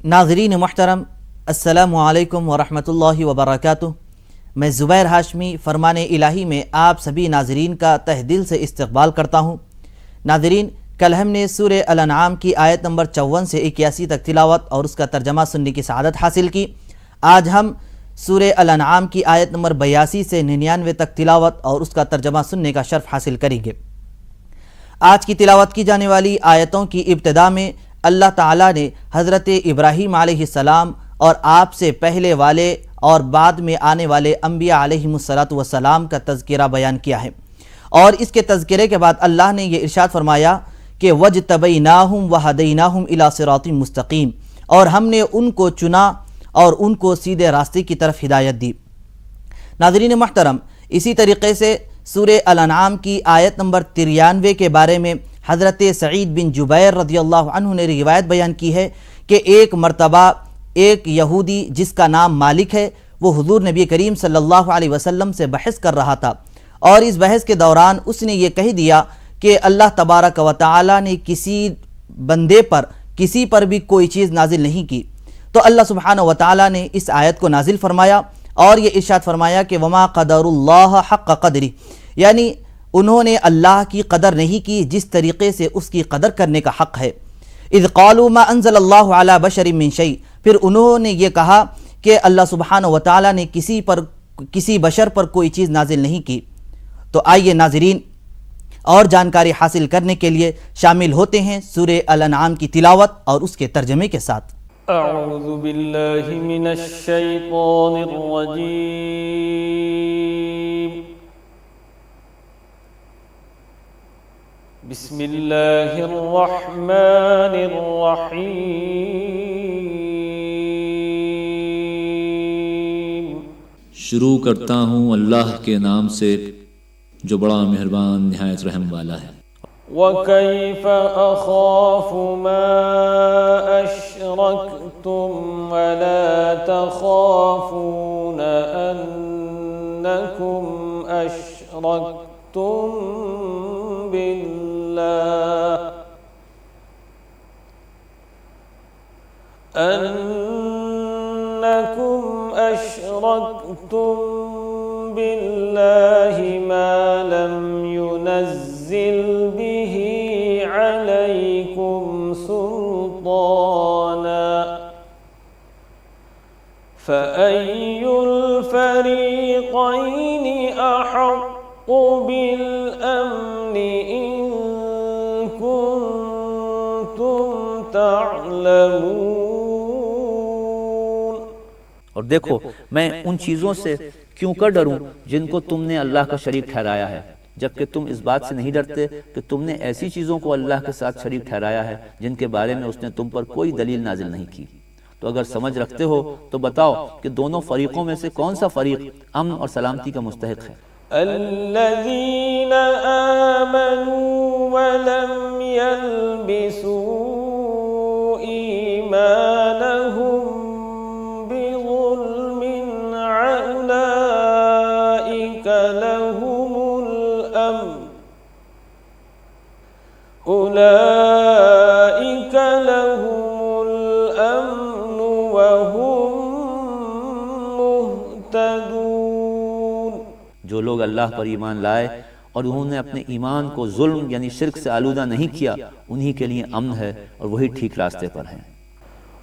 नाज़रीन मुहतरम, अस्सलामु अलैकुम व रहमतुल्लाहि व बरकातुहू। मैं ज़ुबैर हाशमी फ़रमान ए इलाही में आप सभी नाज़रीन का तहे दिल से इस्तक़बाल करता हूँ। नाज़रीन, कल हमने सूरह अंआम की आयत नंबर 54 से 81 तक तिलावत और उसका तर्जमा सुनने की सआदत हासिल की। आज हम सूरह अंआम की आयत नंबर 82 से 99 तक तिलावत और उसका तर्जमा सुनने का शर्फ हासिल करेंगे। आज की तिलावत की जाने वाली आयतों की इब्तिदा में अल्लाह ताला ने हज़रत इब्राहीम अलैहिस्सलाम और आपसे पहले वाले और बाद में आने वाले अम्बिया अलैहिमुस्सलातु वस्सलाम का तज़किरा बयान किया है। और इसके तज़किरे के बाद अल्लाह ने यह इरशाद फरमाया कि वजतबैनाहुम व हदैनाहुम इला सिरातिम मुस्तकीम, और हमने उनको चुना और उनको सीधे रास्ते की तरफ हिदायत दी। नाज़रीन मुहतरम, इसी तरीक़े से सूरह अंआम की आयत नंबर 93 के बारे में हज़रत सईद बिन जुबैर रज़ियल्लाहु अन्हु ने रिवायत बयान की है कि एक मरतबा एक यहूदी जिसका नाम मालिक है, वो हुज़ूर नबी करीम सल्लल्लाहु अलैहि वसल्लम से बहस कर रहा था, और इस बहस के दौरान उसने ये कह दिया कि अल्लाह तबारक व तआला ने किसी बंदे पर किसी पर भी कोई चीज़ नाजिल नहीं की। तो अल्लाह सुब्हानहु व तआला ने इस आयत को नाजिल फरमाया और ये इरशाद फरमाया कि वमा क़दरुल्लाह हक़्क़ क़द्रिही, यानी उन्होंने अल्लाह की कदर नहीं की जिस तरीक़े से उसकी कदर करने का हक़ है। इज़ क़ालू मा अंज़लल्लाहु अला बशरिन मिन शै, फिर उन्होंने ये कहा कि अल्लाह सुब्हानहु व तआला ने किसी बशर पर कोई चीज़ नाजिल नहीं की। तो आइए नाज़रीन, और जानकारी हासिल करने के लिए शामिल होते हैं सूरह अंआम की तिलावत और उसके तर्जमे के साथ। अऊज़ु बिल्लाहि मिनश शैतानिर रजीम। बिस्मिल्लाहिर रहमानिर रहीम। शुरू करता हूँ अल्लाह के नाम से जो बड़ा मेहरबान निहायत रहम वाला है। वकैफ़ अख़ाफ़ु मा अशरक्तुम वला तख़ाफ़ून अन्नकुम अशरक्तुम बिल्लाहि मा लम युनज़्ज़िल बिही अलैकुम सुल्ताना फ़अय्युल फ़रीक़ैनि अहक़्क़ु बिल अम्नि इन कुन्तुम तअलमून। और देखो, मैं उन चीज़ों से क्यों कर डरूं जिनको तुमने अल्लाह का शरीक ठहराया है, जबकि तुम इस बात से नहीं डरते कि तुमने ऐसी चीज़ों को अल्लाह के साथ शरीक ठहराया है जिनके बारे में उसने तुम पर कोई दलील नाजिल नहीं की। तो अगर समझ रखते हो तो बताओ कि दोनों फरीक़ों में से कौन सा फरीक अमन और सलामती का मुस्तहिक है। अल्लज़ीना आमनू व लम यल्बिसू ईमानहुम बिज़ुल्मिन उलाइका लहुमुल अम्न व हुम मुहतदून। जो लोग अल्लाह पर ईमान लाए और उन्होंने अपने ईमान को जुल्म यानी शिर्क से आलूदा नहीं किया, उन्हीं के लिए अमन है और वही ठीक रास्ते पर हैं।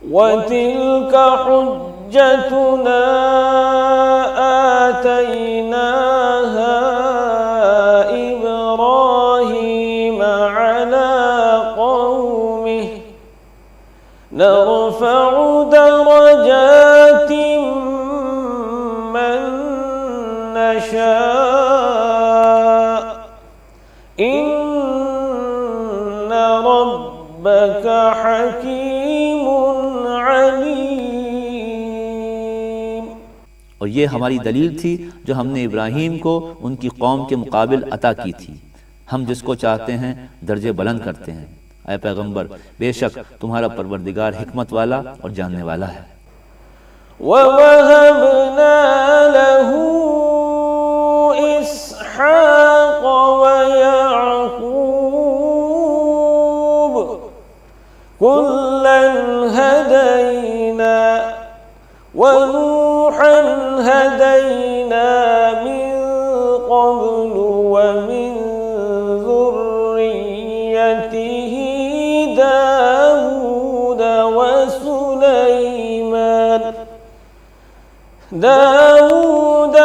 वतिल्का हुज्जतुना आतैनाहा इब्राहीम अला कौमिहि नरफ़उ दरजातिम मन नशा इन्न रब्बका हकीमुन अलीम। और ये हमारी दलील थी जो हमने इब्राहीम को उनकी कौम के मुकाबिल अता की थी। हम जिसको चाहते हैं दर्जे बुलंद करते हैं। ऐ पैगंबर, बेशक तुम्हारा परवरदिगार हिकमत वाला और जानने वाला है। ववहबना लहू इसहाक़ व याक़ूब कुल्लन हदैना ونوحا هدينا من قبل ومن ذريته داود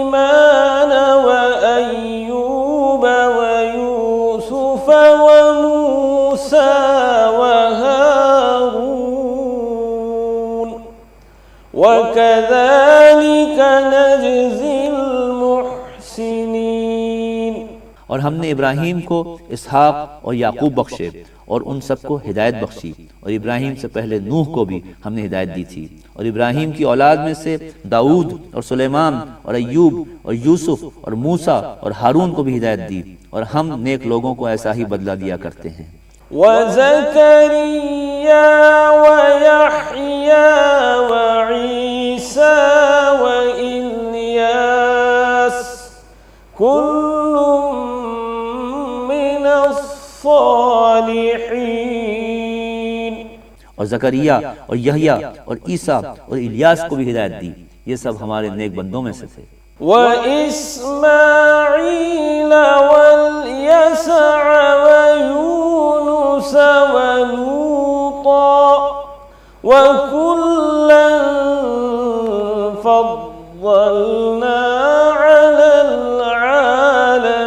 وسليمان وأيوب ويوسف وموسى وهارون وكذلك نجزي المحسنين. اور ہم نے ابراہیم کو اسحاق اور یعقوب بخشے اور ان سب کو ہدایت بخشی، اور ابراہیم سے پہلے نوح کو بھی ہم نے ہدایت دی تھی، اور ابراہیم کی اولاد میں سے داؤد اور سلیمان اور ایوب اور یوسف اور موسیٰ اور ہارون کو بھی ہدایت دی، اور ہم نیک لوگوں کو ایسا ہی بدلہ دیا کرتے ہیں. وزكريا ويحيى وعيسى وإلياس كل من الصالحين. اور زکریا اور یحییٰ اور عیسیٰ اور الیاس کو بھی ہدایت دی، یہ سب ہمارے نیک بندوں میں سے تھے. وإسماعيل واليسع ويونس ولوطا وكلا فضلنا على العالمين.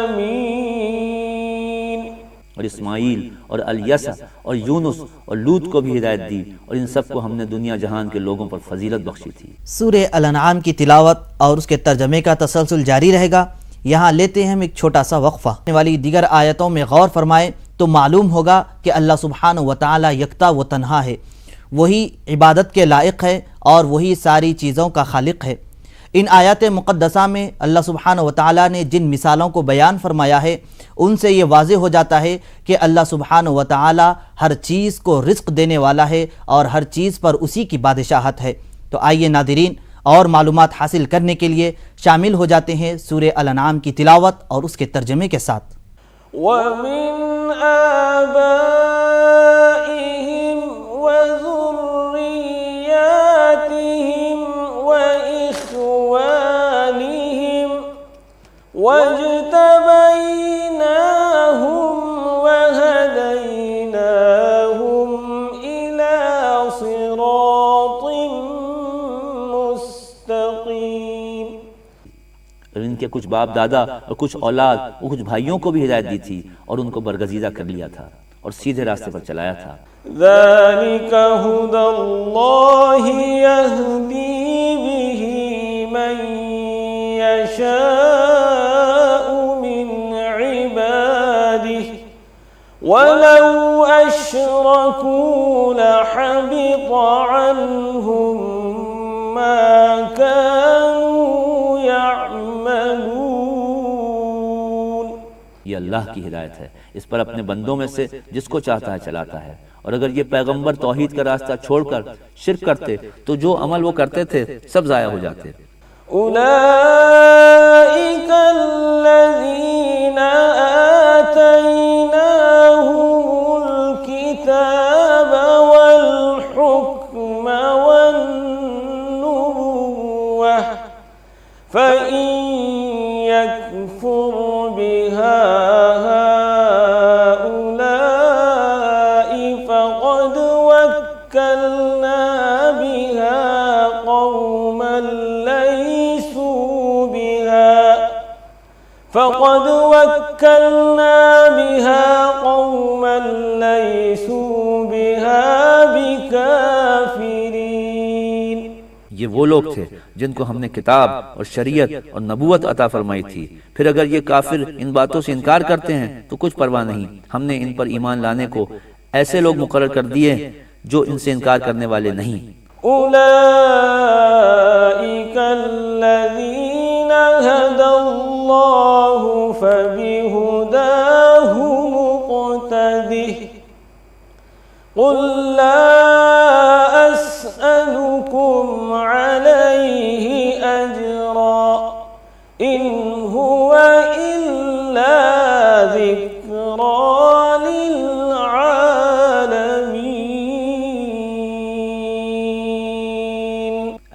اور اسماعیل اور الیسع اور یونس اور لوط کو بھی ہدایت دی، اور ان سب کو ہم نے دنیا جہان کے لوگوں پر فضیلت بخشی تھی. سورہ الانعام کی تلاوت اور اس کے ترجمے کا تسلسل جاری رہے گا. یہاں لیتے ہیں ہم ایک چھوٹا سا وقفہ. آنے والی دیگر آیتوں میں غور فرمائیں تو معلوم ہوگا کہ اللہ سبحانہ و تعالی یکتا و تنہا ہے، وہی عبادت کے لائق ہے اور وہی ساری چیزوں کا خالق ہے. ان آیات مقدسہ میں اللہ سبحانہ و تعالی نے جن مثالوں کو بیان فرمایا ہے ان سے یہ واضح ہو جاتا ہے کہ اللہ سبحانہ و تعالی ہر چیز کو رزق دینے والا ہے اور ہر چیز پر اسی کی بادشاہت ہے. تو آئیے ناظرین اور معلومات حاصل کرنے کے لیے شامل ہو جاتے ہیں سورہ الانعام کی تلاوت اور اس کے ترجمے کے ساتھ. وَمِنْ آبَائِهِمْ وَذُرِّيَّاتِهِمْ وَإِخْوَانِهِمْ وَاجْتَبَيْنَاهُمْ وَهَدَيْنَاهُمْ إِلَى صِرَاطٍ مُسْتَقِيمٍ. اور ان کے کچھ باپ دادا اور کچھ اولاد اور کچھ بھائیوں کو بھی ہدایت دی تھی اور ان کو برگزیدہ کر لیا تھا اور سیدھے راستے پر چلایا تھا. ذَلِكَ هُدَى اللَّهِ يَهْدِي بِهِ مَن يَشَاءُ مِنْ عِبَادِهِ وَلَوْ أَشْرَكُوا لَحَبِطَ عَنْهُمْ مَا كَانُوا يَعْمَلُونَ. یہ اللہ کی ہدایت ہے، اس پر اپنے بندوں میں سے جس کو چاہتا ہے چلاتا ہے. اور اگر یہ پیغمبر توحید کا راستہ چھوڑ کر شرک کرتے تو جو عمل وہ کرتے تھے سب ضائع ہو جاتے. أولئك الذين آتيناهم الكتاب والحكم والنبوة فإن يكفر بها هؤلاء فقد وكلنا بها قوما ليسوا بها بكافرين. یہ وہ لوگ تھے جن کو ہم نے کتاب اور شریعت اور نبوت عطا فرمائی تھی، پھر اگر یہ کافر ان باتوں سے انکار کرتے ہیں تو کچھ پرواہ نہیں، ہم نے ان پر ایمان لانے کو ایسے لوگ مقرر کر دیے جو ان سے انکار کرنے والے نہیں. أولئك الذين هدى الله فبهداه مقتده قل لا أسألكم عليه أجرا إن هو إلا ذكرى للعالمين.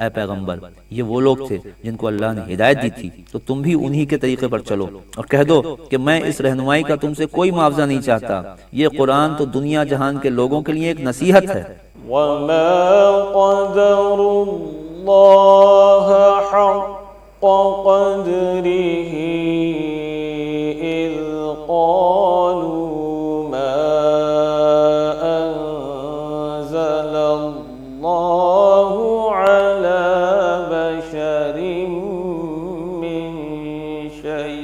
ऐ पैगंबर, ये वो लोग थे जिनको अल्लाह ने हिदायत दी थी, तो तुम भी उन्हीं के तरीके पर चलो और कह दो कि मैं इस रहनुमाई का तुमसे कोई मुआवजा नहीं चाहता। ये कुरान तो दुनिया जहान के लोगों के लिए एक नसीहत है। वमा क़दरुल्लाह हक़्क़ क़द्रिही इज़ क़ालू मा अंज़लल्लाहु अला बशरिन मिन शै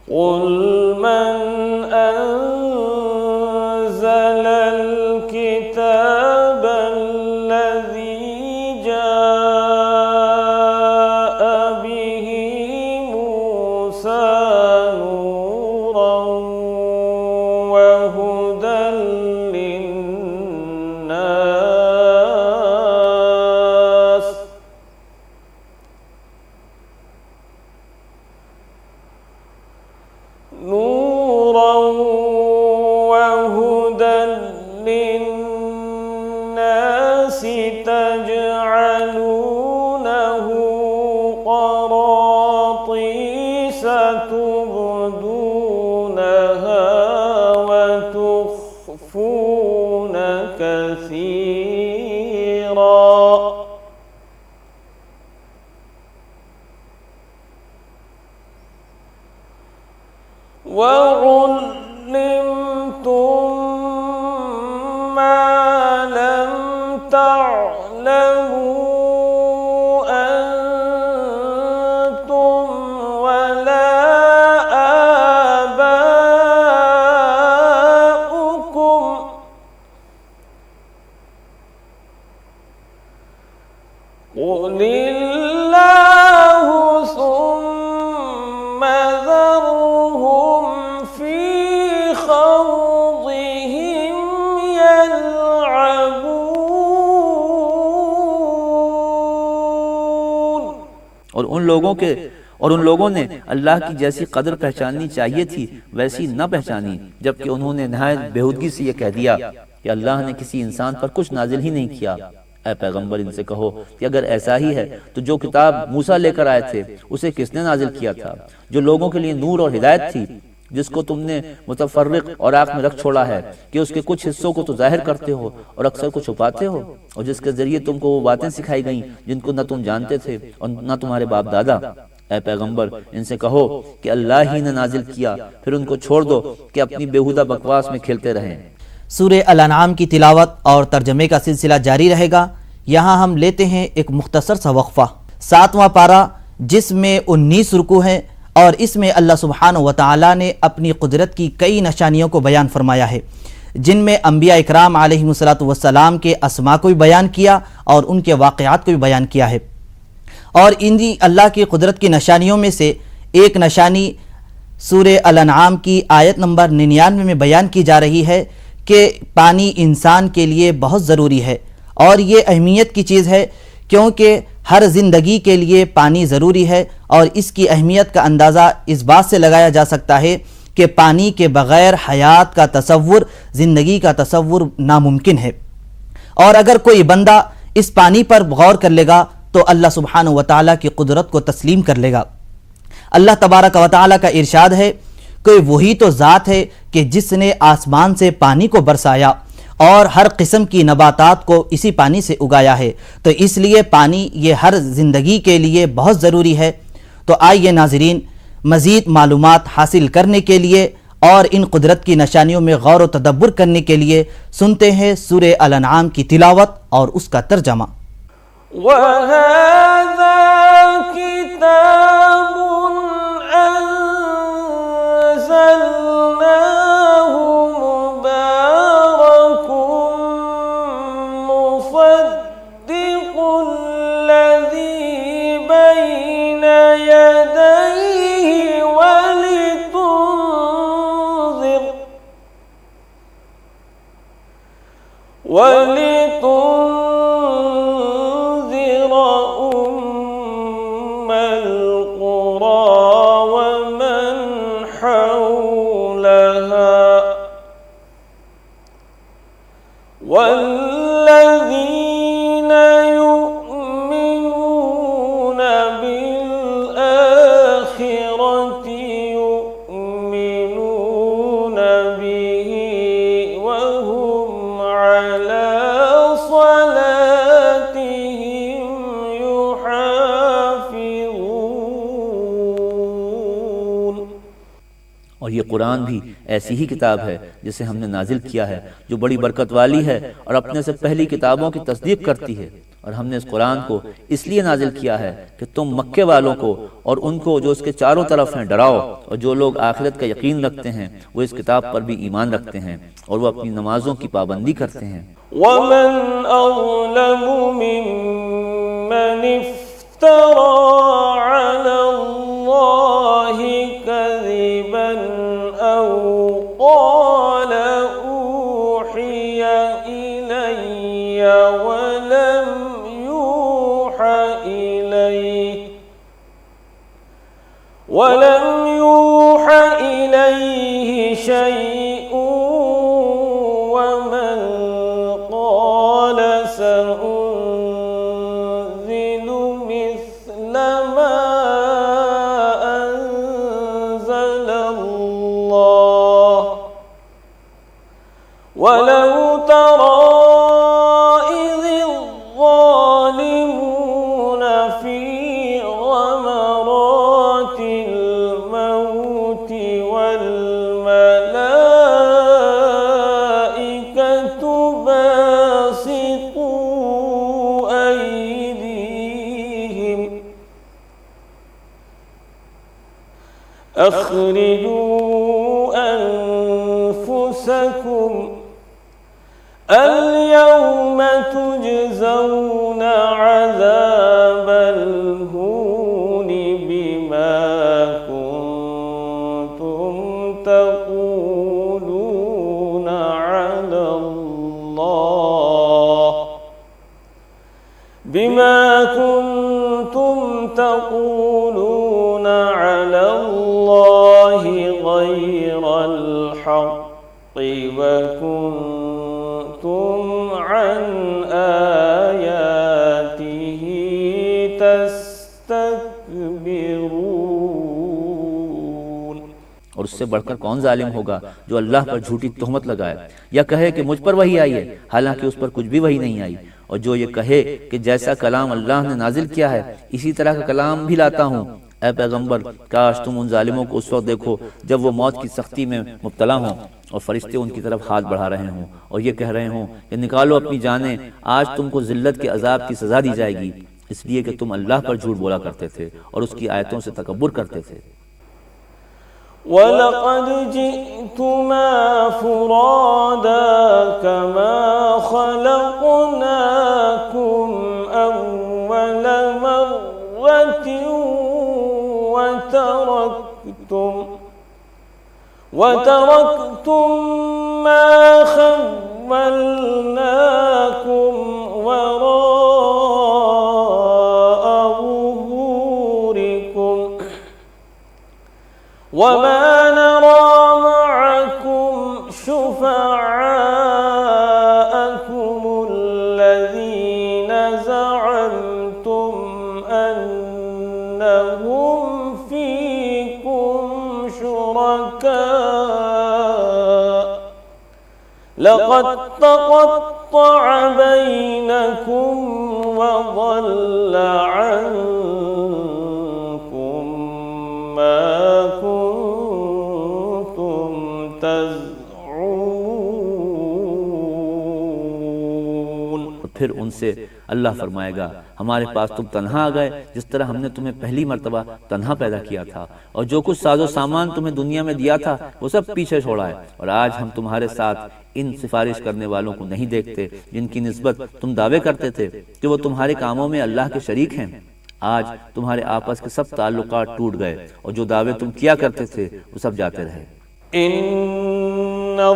क़ुल मन أنزل الكتاب الذي جاء به موسى نورا وهدى للناس نورا وهدى للناس تجعلونه قراطيس تبدونها وتخفون كثيرا وعلمتم ما لم تعلموا أنتم ولا آباؤكم قل الله ثم ذرهم في خوضهم يلعبون। और उन लोगों ने अल्लाह की जैसी कदर पहचाननी चाहिए थी वैसी न पहचानी, जबकि उन्होंने नहायत बेहूदगी से यह कह दिया कि अल्लाह ने किसी इंसान पर कुछ नाजिल ही नहीं किया। ऐ पैगंबर, इनसे कहो कि अगर ऐसा ही है तो जो किताब मूसा लेकर आए थे उसे किसने नाजिल किया था, जो लोगों के लिए नूर और हिदायत थी, जिसको तुमने मुतफर्रिक और आँख में रख छोड़ा है कि उसके कुछ हिस्सों को तो जाहिर करते हो और अक्सर को छुपाते हो, और जिसके जरिए तुमको वो बातें सिखाई गईं जिनको न तुम जानते थे और न तुम्हारे बाप दादा। ऐ पैगंबर, इनसे कहो कि अल्लाह ही ने नाजिल किया, फिर उनको छोड़ दो कि अपनी बेहुदा बकवास में खेलते रहें। सूरह अल-अनआम की तिलावत और तर्जमे का सिलसिला जारी रहेगा। यहाँ हम लेते हैं एक मुख्तसर सा वक्फा। 7वां पारा, जिसमें 19 रुकू हैं, और इसमें अल्लाह सुब्हानहु व तआला ने अपनी कुदरत की कई निशानियों को बयान फरमाया है, जिनमें अंबिया इकराम अलैहिमुस्सलातु वस्सलाम के अस्मा को भी बयान किया और उनके वाक़यात को भी बयान किया है। और इन्हीं अल्लाह की कुदरत की निशानियों में से एक निशानी सूरह अल-अनआम की आयत नंबर 99 में बयान की जा रही है कि पानी इंसान के लिए बहुत ज़रूरी है, और ये अहमियत की चीज़ है क्योंकि हर ज़िंदगी के लिए पानी ज़रूरी है। और इसकी अहमियत का अंदाज़ा इस बात से लगाया जा सकता है कि पानी के बग़ैर हयात का तसव्वुर, ज़िंदगी का तसव्वुर नामुमकिन है। और अगर कोई बंदा इस पानी पर गौर कर लेगा तो अल्लाह सुब्हानहु व तआला की कुदरत को तस्लीम कर लेगा। अल्लाह तबारक व तआला का इरशाद है कि वही तो ज़ात है कि जिसने आसमान से पानी को बरसाया और हर किस्म की नबातात को इसी पानी से उगाया है। तो इसलिए पानी ये हर ज़िंदगी के लिए बहुत ज़रूरी है। तो आइए नाज़रीन, मज़ीद मालूमात हासिल करने के लिए और इन कुदरत की निशानियों में गौर व तदब्बुर करने के लिए सुनते हैं सूरह अल-अनआम की तिलावत और उसका तर्जमा। वहाज़ा किताबुन अंज़लनाहु मुबारकुन मुसद्दिक़ुल लज़ी बैन यदैहि वलितुन्ज़िर उम्मल और ये कुरान भी ऐसी ही किताब है जिसे हमने नाजिल किया है, जो बड़ी बरकत वाली है और अपने से पहली किताबों की तस्दीक करती है। और हमने इस कुरान को इसलिए नाजिल किया है कि तुम मक्के वालों को और उनको जो उसके चारों तरफ हैं डराओ, और जो लोग आखिरत का यकीन रखते हैं वो इस किताब पर भी ईमान रखते हैं और वो अपनी नमाजों की पाबंदी करते हैं। وَمَنْ أَظْلَمُ مِمَّنِ افْتَرَى عَلَى اللَّهِ كَذِبًا أَوْ قَالَ أُوحِيَ إِلَيَّ وَلَمْ يُوحَ إِلَيْهِ شَيْءٌ وَمَنْ قَالَ سَأُنزِلُ مِثْلَ مَا أَنزَلَ اللَّهُ وَلَوْ تَرَى إِذِ الظَّالِمُونَ فِي غَمَرَاتِ الْمَوْتِ وَالْمَلَائِكَةُ بَاسِطُو أَيْدِيهِمْ أَخْرِجُوا أَنفُسَكُمْ الْيَوْمَ تُجْزَوْنَ عَذَابَ الْهُونِ بِمَا كُنتُمْ تَقُولُونَ عَلَى اللَّهِ غَيْرَ الْحَقِّ وَكُنتُمْ عَنْ آيَاتِهِ تَسْتَكْبِرُونَ۔ और उससे बढ़कर कौन जालिम होगा जो अल्लाह पर झूठी तोहमत लगाए या कहे कि मुझ पर वही आई है, हालांकि उस पर कुछ भी वही नहीं आई। और जो ये कहे कि जैसा कलाम अल्लाह ने नाजिल किया है इसी तरह का कलाम भी लाता हूँ। ऐ पैगंबर, काश तुम उन जालिमों को उस वक्त देखो जब वो मौत की सख्ती में मुब्तला हों और फरिश्ते उनकी तरफ हाथ बढ़ा रहे हों और ये कह रहे हों कि निकालो अपनी जानें, आज तुमको जिल्लत के अजाब की सजा दी जाएगी, इसलिए कि तुम अल्लाह पर झूठ बोला करते थे और उसकी आयतों से तकब्बुर करते थे। وَلَقَدْ جِئْتُمَا فُرَادَى كَمَا خَلَقْنَاكُمْ أَوَّلَ مَرَّةٍ وَتَرَكْتُمْ مَا خَوَّلْنَاكُمْ وَرَاءَ ظُهُورِكُمْ وَمَا نَرَى مَعَكُمْ شُفَعَاءَكُمُ الَّذِينَ زَعَمْتُمْ أَنَّهُمْ فِيكُمْ شُرَكَاءُ لَقَدْ تَقَطَّعَ بَيْنَكُمْ وَضَلَّ عَنكُمْ مَا كُنتُمْ تَزْعُمُونَ۔ फिर उनसे अल्लाह फरमाएगा, हमारे पास तुम तन्हा आ गए जिस तरह हमने तुम्हें पहली मर्तबा तन्हा पैदा किया था, और जो कुछ साजो सामान तुम्हें दुनिया में दिया था वो सब पीछे छोड़ा है। और आज हम तुम्हारे साथ इन सिफारिश करने वालों को नहीं देखते जिनकी निस्बत तुम दावे करते थे कि वो तुम्हारे कामों में अल्लाह के शरीक हैं। आज तुम्हारे आपस के सब ताल्लुकात टूट गए और जो दावे तुम किया करते थे वो सब जाते रहे। इन्नल्लाह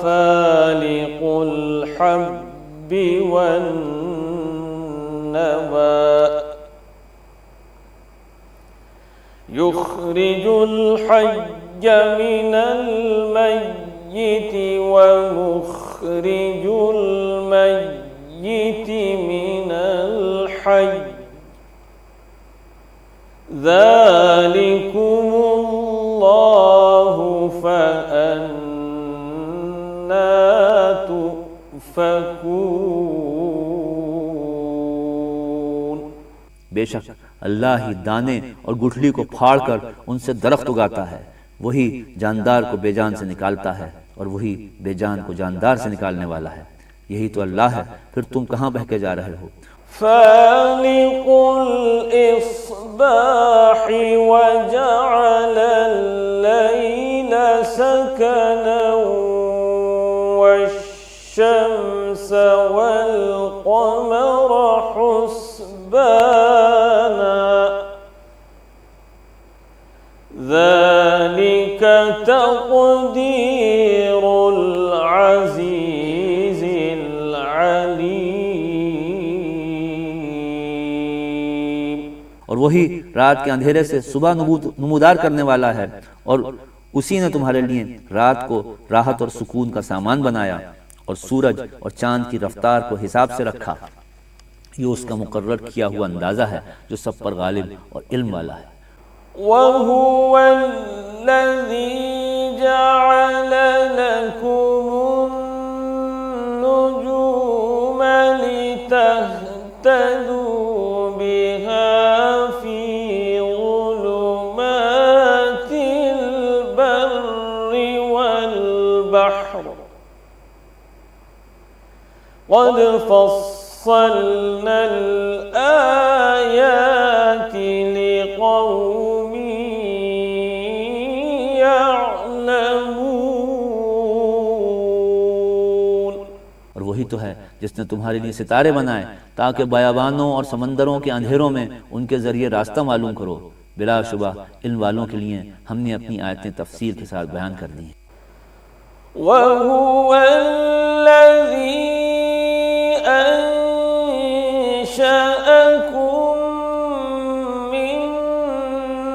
फालिकुल हब्बि वन्नवा युखरिजुल हय्य मिनल मय्यिति व मुखरिजुल मय्यिति मिनल हय्य ज़ालिकुमुल्लाहु फ़अन्ना तुफ़कून। बेशक अल्लाह ही दाने और गुठली को फाड़कर उनसे दरख्त उगाता है, वही जानदार को बेजान से निकालता है और वही बेजान को जानदार से निकालने वाला है। यही तो अल्लाह है, फिर तुम कहाँ बहके जा रहे हो। फालिकुल इस्बाहि वजअल अल-लैल सकनन वश-शम्स वल-क़मर हुस्बाना ज़ालिक तक़दीरुल अज़ीज़िल अलीम। और वही रात के अंधेरे से सुबह नमूदार करने वाला है, और उसी ने तुम्हारे लिए रात को राहत और सुकून का सामान बनाया और सूरज और चांद की रफ्तार को हिसाब से रखा। ये उसका मुकर्रर किया हुआ अंदाज़ा है जो सब पर गालिब और इल्म वाला है। वहुवल्लज़ी जअल लकुमुन-नुजूम लितहतदू बिहा फी ज़ुलुमातिल बर्रि वल बहर क़द फस्सलनल आयाति लिक़ौमिन यअलमून। और वही तो है जिसने तुम्हारे लिए सितारे बनाए ताकि बयाबानों और समंदरों के अंधेरों में उनके जरिए रास्ता मालूम करो। बिलाशुबा इन वालों के लिए हमने अपनी आयतें तफसील के साथ बयान कर दी हैं। वहुवल्लज़ी अंशअकुम मिन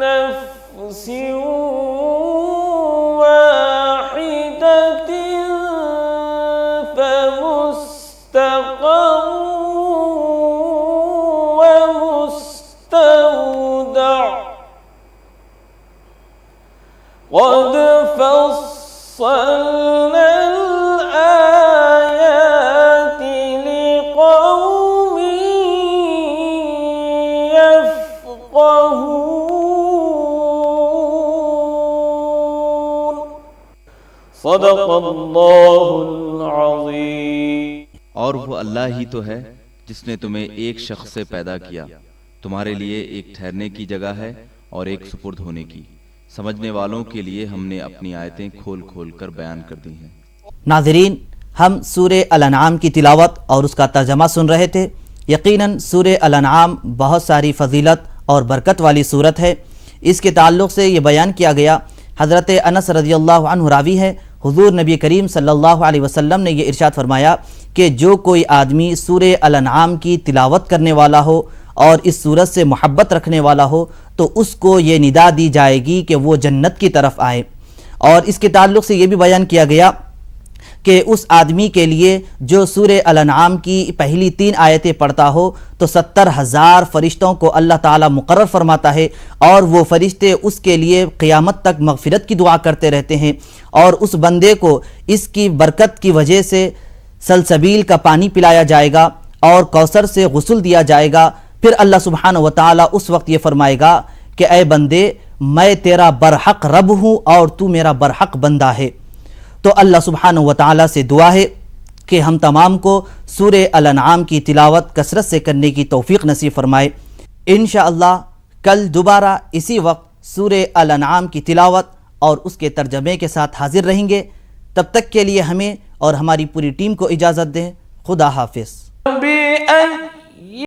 नफ्सिन वाहिदतिन फमुस्तक़र्रुन व मुस्तौदअ क़द फस्सलनल आयाति लिक़ौमिन यफ़क़हून। सदक़ल्लाहुल अज़ीम। और वो अल्लाह ही तो है जिसने तुम्हें एक शख्स से पैदा किया, तुम्हारे लिए एक ठहरने की जगह है और एक सुपुर्द होने की। समझने वालों के लिए हमने अपनी आयतें खोल खोल कर बयान कर दी हैं। नाज़रीन, हम सूरह अल-अनआम की तिलावत और उसका तर्जमा सुन रहे थे। यकीनन सूरह अल-अनआम बहुत सारी फजीलत और बरकत वाली सूरत है। इसके ताल्लुक़ से ये बयान किया गया, हज़रत अनस रज़ियल्लाहु अन्हु रावी है, हुज़ूर नबी करीम सल्लल्लाहु अलैहि वसल्लम ने ये इरशाद फरमाया कि जो कोई आदमी सूरह अल-अनआम की तिलावत करने वाला हो और इस सूरत से मोहब्बत रखने वाला हो तो उसको ये निदा दी जाएगी कि वो जन्नत की तरफ आए। और इसके ताल्लुक़ से ये भी बयान किया गया कि उस आदमी के लिए जो सूरह अल-अनआम की पहली 3 आयतें पढ़ता हो तो 70,000 फ़रिश्तों को अल्लाह ताला मुकर्रर फरमाता है और वो फ़रिश्ते उसके लिए क़यामत तक मग़फ़िरत की दुआ करते रहते हैं। और उस बंदे को इसकी बरकत की वजह से सलसबील का पानी पिलाया जाएगा और कौसर से गुस्ल दिया जाएगा। फिर अल्लाह सुब्हानहु व तआला उस वक्त ये फरमाएगा कि ऐ बंदे, मैं तेरा बरहक रब हूँ और तू मेरा बरहक बंदा है। तो अल्लाह सुब्हानहु व तआला से दुआ है कि हम तमाम को सूरह अल-अनआम की तिलावत कसरत से करने की तौफीक नसीब फरमाए। इंशाअल्लाह कल दोबारा इसी वक्त सूरह अल-अनआम की तिलावत और उसके तर्जमे के साथ हाजिर रहेंगे। तब तक के लिए हमें और हमारी पूरी टीम को इजाज़त दें। खुदा हाफिज़।